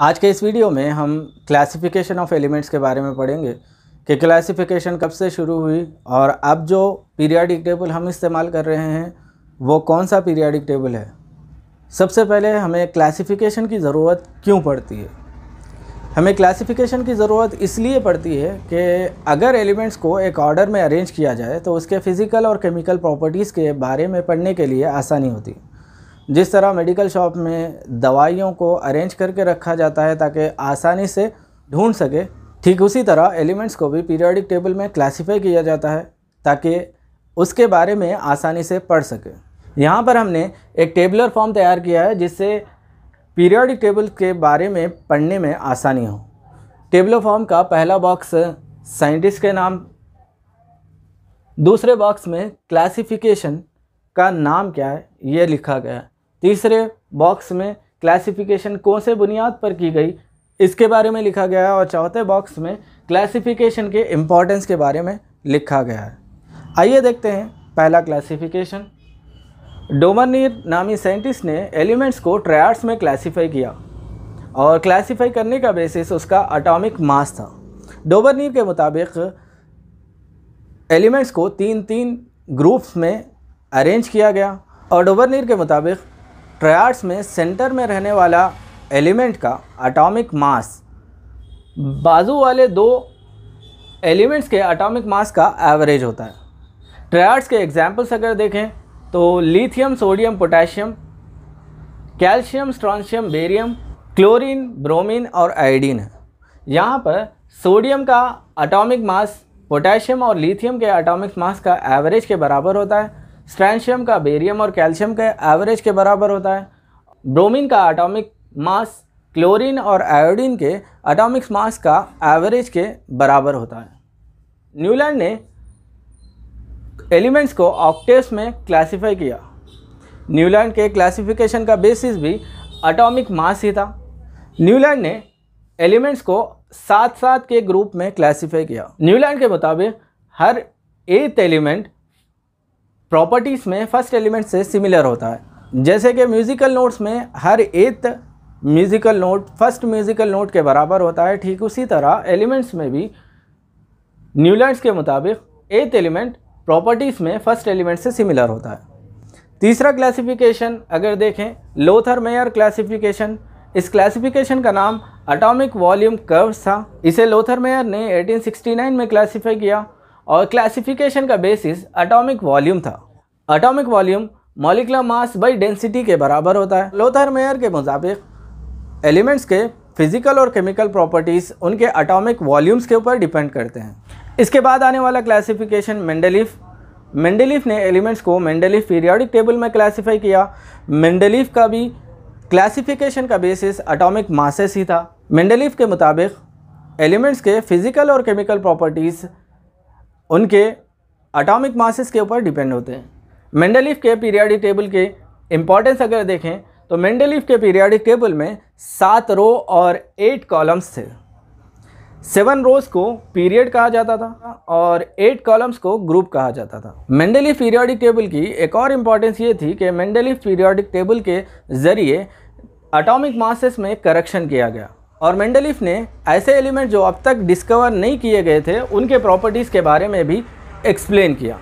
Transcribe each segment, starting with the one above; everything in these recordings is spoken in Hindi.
आज के इस वीडियो में हम क्लासिफिकेशन ऑफ एलिमेंट्स के बारे में पढ़ेंगे कि क्लासिफिकेशन कब से शुरू हुई और अब जो पीरियोडिक टेबल हम इस्तेमाल कर रहे हैं वो कौन सा पीरियोडिक टेबल है। सबसे पहले हमें क्लासिफिकेशन की ज़रूरत क्यों पड़ती है। हमें क्लासिफिकेशन की ज़रूरत इसलिए पड़ती है कि अगर एलिमेंट्स को एक ऑर्डर में अरेंज किया जाए तो उसके फ़िज़िकल और केमिकल प्रॉपर्टीज़ के बारे में पढ़ने के लिए आसानी होती है। जिस तरह मेडिकल शॉप में दवाइयों को अरेंज करके रखा जाता है ताकि आसानी से ढूंढ सके, ठीक उसी तरह एलिमेंट्स को भी पीरियोडिक टेबल में क्लासिफाई किया जाता है ताकि उसके बारे में आसानी से पढ़ सके। यहाँ पर हमने एक टेबुलर फॉर्म तैयार किया है जिससे पीरियोडिक टेबल के बारे में पढ़ने में आसानी हो। टेबुलर फॉर्म का पहला बॉक्स साइंटिस्ट के नाम, दूसरे बॉक्स में क्लासिफिकेशन का नाम क्या है ये लिखा गया है, तीसरे बॉक्स में क्लासिफिकेशन कौन से बुनियाद पर की गई इसके बारे में लिखा गया है और चौथे बॉक्स में क्लासिफिकेशन के इम्पोर्टेंस के बारे में लिखा गया है। आइए देखते हैं पहला क्लासिफिकेशन। डोमरनीर नामी साइंटिस्ट ने एलिमेंट्स को ट्रायड्स में क्लासिफाई किया और क्लासिफाई करने का बेसिस उसका एटॉमिक मास था। डोमरनीर के मुताबिक एलिमेंट्स को तीन ग्रुप्स में अरेंज किया गया और डोमरनीर के मुताबिक ट्रायड्स में सेंटर में रहने वाला एलिमेंट का एटॉमिक मास बाजू वाले दो एलिमेंट्स के एटॉमिक मास का एवरेज होता है। ट्रायड्स के एग्जांपल्स अगर देखें तो lithium, sodium, potassium, calcium, strontium, barium, chlorine, bromine और आयोडीन है। यहाँ पर सोडियम का एटॉमिक मास पोटेशियम और लिथियम के एटॉमिक मास का एवरेज के बराबर होता है। स्ट्रोंशियम का बेरियम और कैल्शियम के एवरेज के बराबर होता है। ब्रोमीन का एटॉमिक मास क्लोरीन और आयोडीन के एटॉमिक मास का एवरेज के बराबर होता है। न्यूलैंड ने एलिमेंट्स को ऑक्टेव्स में क्लासिफाई किया। न्यूलैंड के क्लासिफिकेशन का बेसिस भी एटॉमिक मास ही था। न्यूलैंड ने एलिमेंट्स को 7 के ग्रुप में क्लासिफाई किया। न्यूलैंड के मुताबिक हर 8th एलिमेंट प्रॉपर्टीज़ में फर्स्ट एलिमेंट से सिमिलर होता है। जैसे कि म्यूज़िकल नोट्स में हर 8th musical node first musical note के बराबर होता है, ठीक उसी तरह एलिमेंट्स में भी न्यूलैंड्स के मुताबिक 8th एलिमेंट प्रॉपर्टीज़ में फर्स्ट एलिमेंट से सिमिलर होता है। तीसरा क्लासिफिकेशन अगर देखें, लोथर-मेयर क्लासिफिकेशन। इस क्लासिफिकेशन का नाम एटॉमिक वॉल्यूम कर्व्स था। इसे लोथर-मेयर ने 1869 में क्लासिफाई किया और क्लासिफिकेशन का बेसिस एटॉमिक वॉल्यूम था। Atomic volume molecular mass by density के बराबर होता है। लोथर-मेयर के मुताबिक एलिमेंट्स के फिजिकल और केमिकल प्रॉपर्टीज़ उनके एटॉमिक वॉल्यूम्स के ऊपर डिपेंड करते हैं। इसके बाद आने वाला क्लासिफिकेशन मेंडलीफ ने एलिमेंट्स को मेंडलीफ पीरियोडिक टेबल में क्लासिफाई किया। मेंडलीफ का भी क्लासिफिकेशन का बेसिस एटॉमिक मासेस ही था। मेंडलीफ के मुताबिक एलिमेंट्स के फिजिकल और केमिकल प्रॉपर्टीज़ उनके एटॉमिक मासेस के ऊपर डिपेंड होते हैं। मेंडलीफ के पीरियोडिक टेबल के इम्पोर्टेंस अगर देखें तो मेंडलीफ के पीरियोडिक टेबल में 7 रो और 8 कॉलम्स थे। 7 रोज़ को पीरियड कहा जाता था और 8 कॉलम्स को ग्रुप कहा जाता था। मेंडलीफ पीरियोडिक टेबल की एक और इम्पॉर्टेंस ये थी कि मेंडलीफ पीरियोडिक टेबल के ज़रिए एटॉमिक मासेस में करेक्शन किया गया और मेंडलीफ ने ऐसे एलिमेंट जो अब तक डिस्कवर नहीं किए गए थे उनके प्रॉपर्टीज़ के बारे में भी एक्सप्लेन किया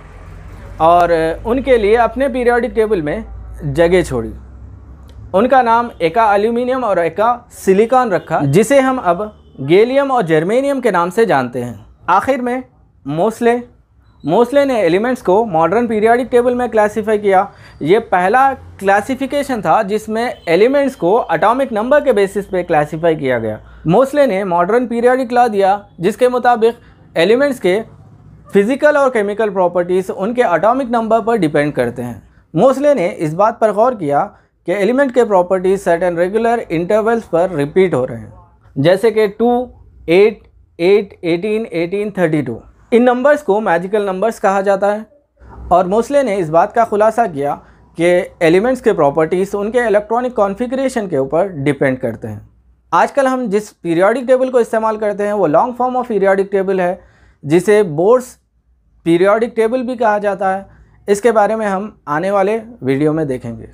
और उनके लिए अपने पीरियोडिक टेबल में जगह छोड़ी। उनका नाम एका एल्यूमिनियम और एका सिलिकॉन रखा, जिसे हम अब गैलियम और जर्मेनियम के नाम से जानते हैं। आखिर में मोस्ले ने एलिमेंट्स को मॉडर्न पीरियोडिक टेबल में क्लासिफाई किया। ये पहला क्लासिफिकेशन था जिसमें एलिमेंट्स को एटॉमिक नंबर के बेसिस पे क्लासिफाई किया गया। मोस्ले ने मॉडर्न पीरियोडिक लॉ दिया जिसके मुताबिक एलिमेंट्स के फिजिकल और केमिकल प्रॉपर्टीज़ उनके एटॉमिक नंबर पर डिपेंड करते हैं। मोस्ले ने इस बात पर गौर किया कि एलिमेंट के प्रॉपर्टीज़ सर्टेन रेगुलर इंटरवल्स पर रिपीट हो रहे हैं, जैसे कि 2, 8, 8, 18, 18, 32। इन नंबर्स को मैजिकल नंबर्स कहा जाता है और मोस्ले ने इस बात का खुलासा किया कि एलिमेंट्स के प्रॉपर्टीज़ उनके इलेक्ट्रॉनिक कॉन्फ़िगरेशन के ऊपर डिपेंड करते हैं। आजकल हम जिस पीरियोडिक टेबल को इस्तेमाल करते हैं वो long form of periodic table है, जिसे बोर्स पीरियोडिक टेबल भी कहा जाता है। इसके बारे में हम आने वाले वीडियो में देखेंगे।